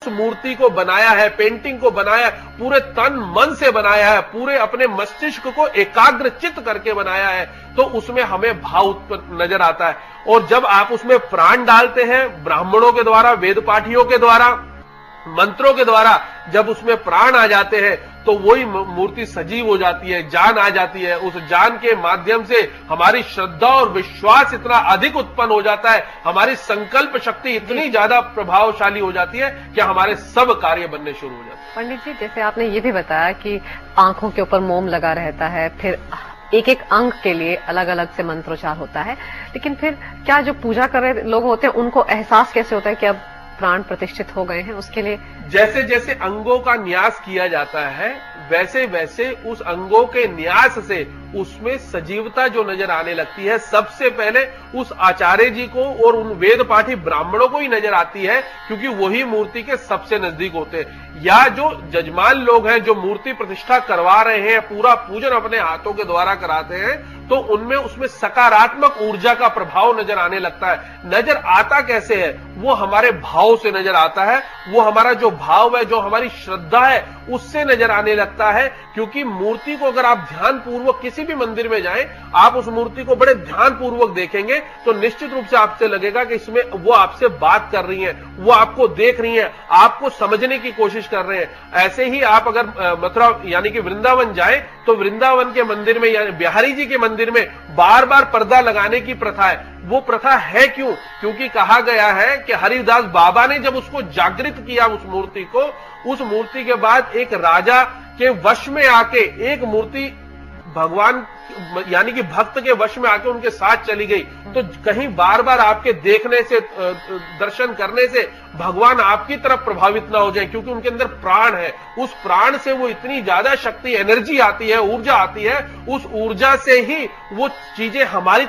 मूर्ति को बनाया है, पेंटिंग को बनाया है, पूरे तन मन से बनाया है, पूरे अपने मस्तिष्क को एकाग्र चित्त करके बनाया है, तो उसमें हमें भाव उत्पन्न नजर आता है। और जब आप उसमें प्राण डालते हैं, ब्राह्मणों के द्वारा, वेद पाठियों के द्वारा, मंत्रों के द्वारा जब उसमें प्राण आ जाते हैं, तो वही मूर्ति सजीव हो जाती है, जान आ जाती है। उस जान के माध्यम से हमारी श्रद्धा और विश्वास इतना अधिक उत्पन्न हो जाता है, हमारी संकल्प शक्ति इतनी ज्यादा प्रभावशाली हो जाती है कि हमारे सब कार्य बनने शुरू हो जाते हैं। पंडित जी, जैसे आपने ये भी बताया कि आंखों के ऊपर मोम लगा रहता है, फिर एक एक अंग के लिए अलग अलग से मंत्रोच्चार होता है, लेकिन फिर क्या जो पूजा कर रहे लोग होते हैं उनको एहसास कैसे होता है कि अब प्राण प्रतिष्ठित हो गए हैं? उसके लिए जैसे जैसे अंगों का न्यास किया जाता है, वैसे वैसे उस अंगों के न्यास से उसमें सजीवता जो नजर आने लगती है, सबसे पहले उस आचार्य जी को और उन वेद पाठी ब्राह्मणों को ही नजर आती है, क्योंकि वही मूर्ति के सबसे नजदीक होते हैं। या जो जजमान लोग हैं, जो मूर्ति प्रतिष्ठा करवा रहे हैं, पूरा पूजन अपने हाथों के द्वारा कराते हैं, तो उनमें उसमें सकारात्मक ऊर्जा का प्रभाव नजर आने लगता है। नजर आता कैसे है? वो हमारे भाव से नजर आता है, वो हमारा जो भाव है, जो हमारी श्रद्धा है, उससे नजर आने लगता है। क्योंकि मूर्ति को अगर आप ध्यान पूर्वक किसी भी मंदिर में जाएं, आप उस मूर्ति को बड़े ध्यान पूर्वक देखेंगे, तो निश्चित रूप से आपसे लगेगा कि इसमें वो आपसे बात कर रही हैं, वो आपको देख रही हैं, आपको समझने की कोशिश कर रहे हैं। ऐसे ही आप अगर मथुरा यानी कि वृंदावन जाएं, तो वृंदावन के मंदिर में यानी बिहारी जी के मंदिर में बार बार पर्दा लगाने की प्रथा है। वो प्रथा है क्यों? क्योंकि कहा गया है कि हरिदास बाबा ने जब उसको जागृत किया, उस मूर्ति को, उस मूर्ति के बाद एक राजा के वश में आके एक मूर्ति भगवान यानी कि भक्त के वश में आके उनके साथ चली गई। तो कहीं बार बार आपके देखने से, दर्शन करने से भगवान आपकी तरफ प्रभावित ना हो जाए, क्योंकि उनके अंदर प्राण है। उस प्राण से वो इतनी ज्यादा शक्ति, एनर्जी आती है, ऊर्जा आती है, उस ऊर्जा से ही वो चीजें हमारी